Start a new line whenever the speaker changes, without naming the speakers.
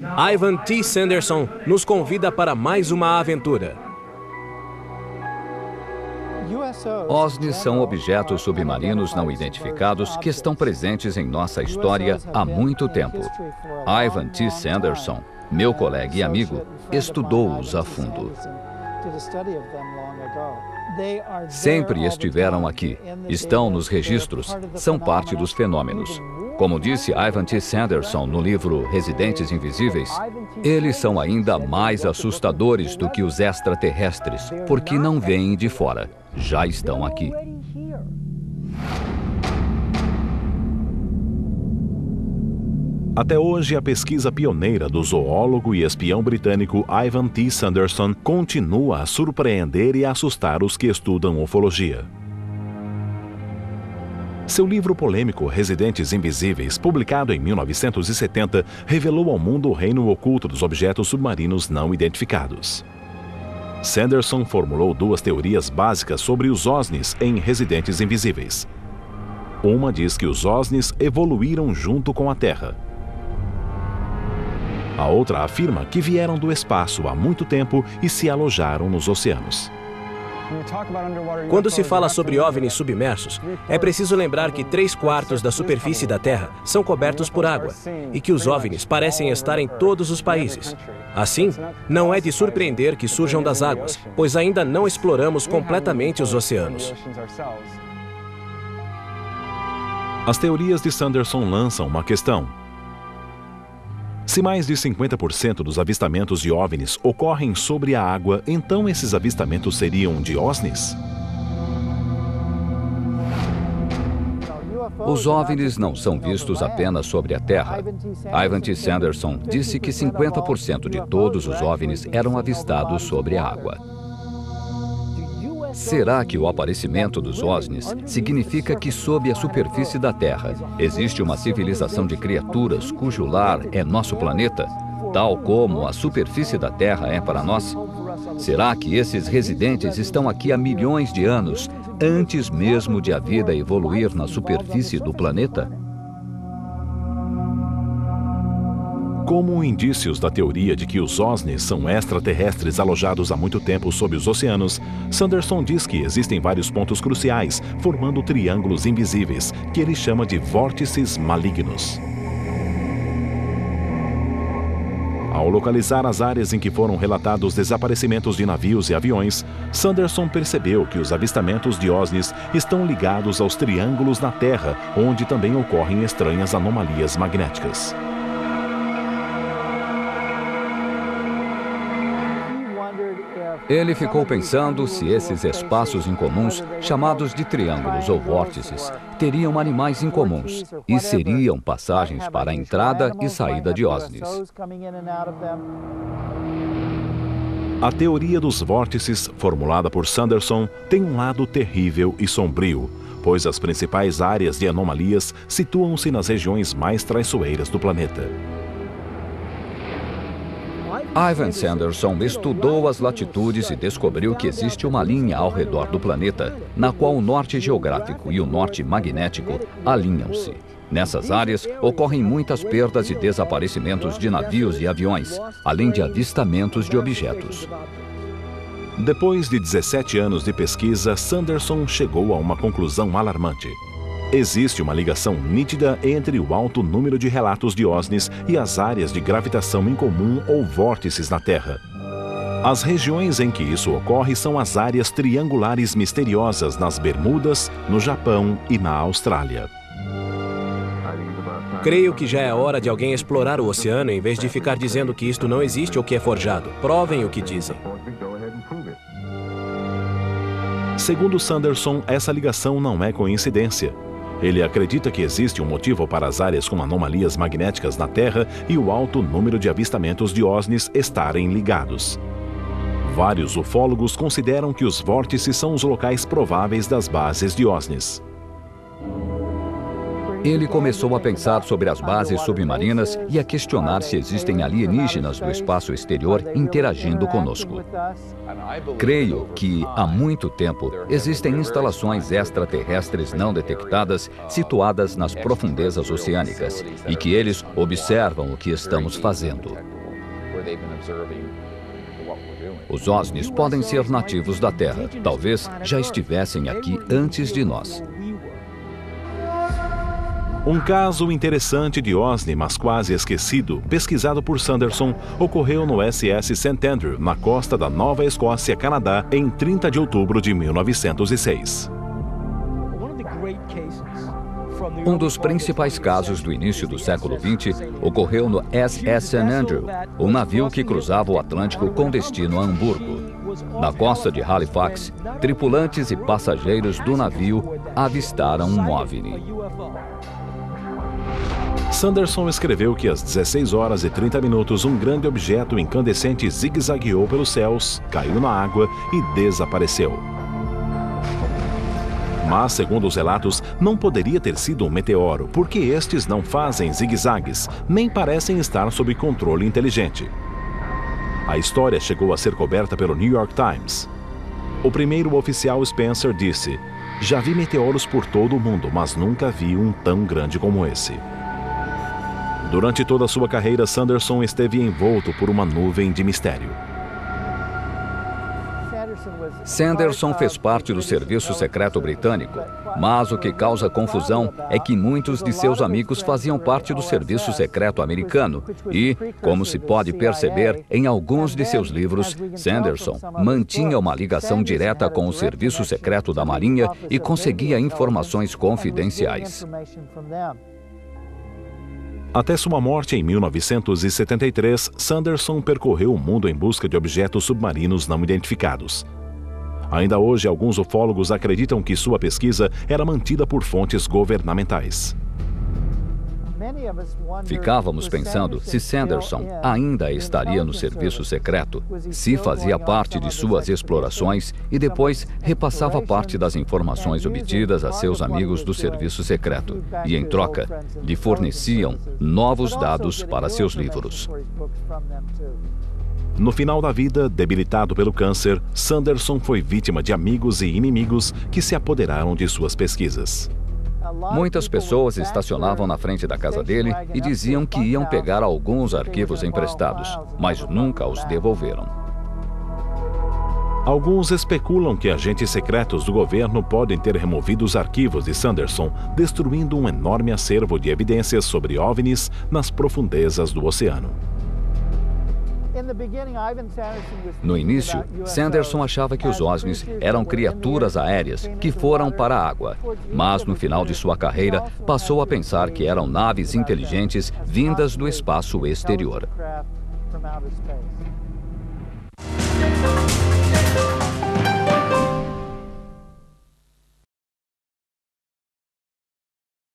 Ivan T. Sanderson nos convida para mais uma aventura.
OSNIs são objetos submarinos não identificados que estão presentes em nossa história há muito tempo. Ivan T. Sanderson, meu colega e amigo, estudou-os a fundo. Sempre estiveram aqui, estão nos registros, são parte dos fenômenos. Como disse Ivan T. Sanderson no livro Residentes Invisíveis, eles são ainda mais assustadores do que os extraterrestres, porque não vêm de fora, já estão aqui.
Até hoje, a pesquisa pioneira do zoólogo e espião britânico Ivan T. Sanderson continua a surpreender e assustar os que estudam ufologia. Seu livro polêmico Residentes Invisíveis, publicado em 1970, revelou ao mundo o reino oculto dos objetos submarinos não identificados. Sanderson formulou duas teorias básicas sobre os OSNIs em Residentes Invisíveis. Uma diz que os OSNIs evoluíram junto com a Terra. A outra afirma que vieram do espaço há muito tempo e se alojaram nos oceanos.
Quando se fala sobre OVNIs submersos, é preciso lembrar que 3/4 da superfície da Terra são cobertos por água e que os OVNIs parecem estar em todos os países. Assim, não é de surpreender que surjam das águas, pois ainda não exploramos completamente os oceanos.
As teorias de Sanderson lançam uma questão. Se mais de 50% dos avistamentos de OVNIs ocorrem sobre a água, então esses avistamentos seriam de OSNIs?
Os OVNIs não são vistos apenas sobre a Terra. Ivan T. Sanderson disse que 50% de todos os OVNIs eram avistados sobre a água. Será que o aparecimento dos OSNIs significa que sob a superfície da Terra existe uma civilização de criaturas cujo lar é nosso planeta, tal como a superfície da Terra é para nós? Será que esses residentes estão aqui há milhões de anos, antes mesmo de a vida evoluir na superfície do planeta?
Como indícios da teoria de que os OSNIs são extraterrestres alojados há muito tempo sob os oceanos, Sanderson diz que existem vários pontos cruciais, formando triângulos invisíveis, que ele chama de vórtices malignos. Ao localizar as áreas em que foram relatados desaparecimentos de navios e aviões, Sanderson percebeu que os avistamentos de OSNIs estão ligados aos triângulos na Terra, onde também ocorrem estranhas anomalias magnéticas.
Ele ficou pensando se esses espaços incomuns, chamados de triângulos ou vórtices, teriam animais incomuns e seriam passagens para a entrada e saída de OSNIs.
A teoria dos vórtices, formulada por Sanderson, tem um lado terrível e sombrio, pois as principais áreas de anomalias situam-se nas regiões mais traiçoeiras do planeta.
Ivan Sanderson estudou as latitudes e descobriu que existe uma linha ao redor do planeta, na qual o norte geográfico e o norte magnético alinham-se. Nessas áreas, ocorrem muitas perdas e desaparecimentos de navios e aviões, além de avistamentos de objetos.
Depois de 17 anos de pesquisa, Sanderson chegou a uma conclusão alarmante. Existe uma ligação nítida entre o alto número de relatos de OSNIs e as áreas de gravitação incomum ou vórtices na Terra. As regiões em que isso ocorre são as áreas triangulares misteriosas nas Bermudas, no Japão e na Austrália.
Creio que já é hora de alguém explorar o oceano em vez de ficar dizendo que isto não existe ou que é forjado. Provem o que dizem.
Segundo Sanderson, essa ligação não é coincidência. Ele acredita que existe um motivo para as áreas com anomalias magnéticas na Terra e o alto número de avistamentos de OSNIs estarem ligados. Vários ufólogos consideram que os vórtices são os locais prováveis das bases de OSNIs.
Ele começou a pensar sobre as bases submarinas e a questionar se existem alienígenas do espaço exterior interagindo conosco. Creio que, há muito tempo, existem instalações extraterrestres não detectadas situadas nas profundezas oceânicas e que eles observam o que estamos fazendo. Os OVNIs podem ser nativos da Terra. Talvez já estivessem aqui antes de nós.
Um caso interessante de OVNI, mas quase esquecido, pesquisado por Sanderson, ocorreu no SS St. Andrew, na costa da Nova Escócia, Canadá, em 30 de outubro de 1906.
Um dos principais casos do início do século XX ocorreu no SS St. Andrew, um navio que cruzava o Atlântico com destino a Hamburgo. Na costa de Halifax, tripulantes e passageiros do navio avistaram um OVNI.
Sanderson escreveu que às 16 horas e 30 minutos um grande objeto incandescente zigue-zagueou pelos céus, caiu na água e desapareceu. Mas, segundo os relatos, não poderia ter sido um meteoro, porque estes não fazem zigue-zagues, nem parecem estar sob controle inteligente. A história chegou a ser coberta pelo New York Times. O primeiro oficial Spencer disse: "Já vi meteoros por todo o mundo, mas nunca vi um tão grande como esse." Durante toda a sua carreira, Sanderson esteve envolto por uma nuvem de mistério.
Sanderson fez parte do Serviço Secreto Britânico, mas o que causa confusão é que muitos de seus amigos faziam parte do Serviço Secreto Americano e, como se pode perceber em alguns de seus livros, Sanderson mantinha uma ligação direta com o Serviço Secreto da Marinha e conseguia informações confidenciais.
Até sua morte em 1973, Sanderson percorreu o mundo em busca de objetos submarinos não identificados. Ainda hoje, alguns ufólogos acreditam que sua pesquisa era mantida por fontes governamentais.
Ficávamos pensando se Sanderson ainda estaria no serviço secreto, se fazia parte de suas explorações e depois repassava parte das informações obtidas a seus amigos do serviço secreto e, em troca, lhe forneciam novos dados para seus livros.
No final da vida, debilitado pelo câncer, Sanderson foi vítima de amigos e inimigos que se apoderaram de suas pesquisas.
Muitas pessoas estacionavam na frente da casa dele e diziam que iam pegar alguns arquivos emprestados, mas nunca os devolveram.
Alguns especulam que agentes secretos do governo podem ter removido os arquivos de Sanderson, destruindo um enorme acervo de evidências sobre OVNIs nas profundezas do oceano.
No início, Sanderson achava que os OVNIs eram criaturas aéreas que foram para a água, mas no final de sua carreira passou a pensar que eram naves inteligentes vindas do espaço exterior.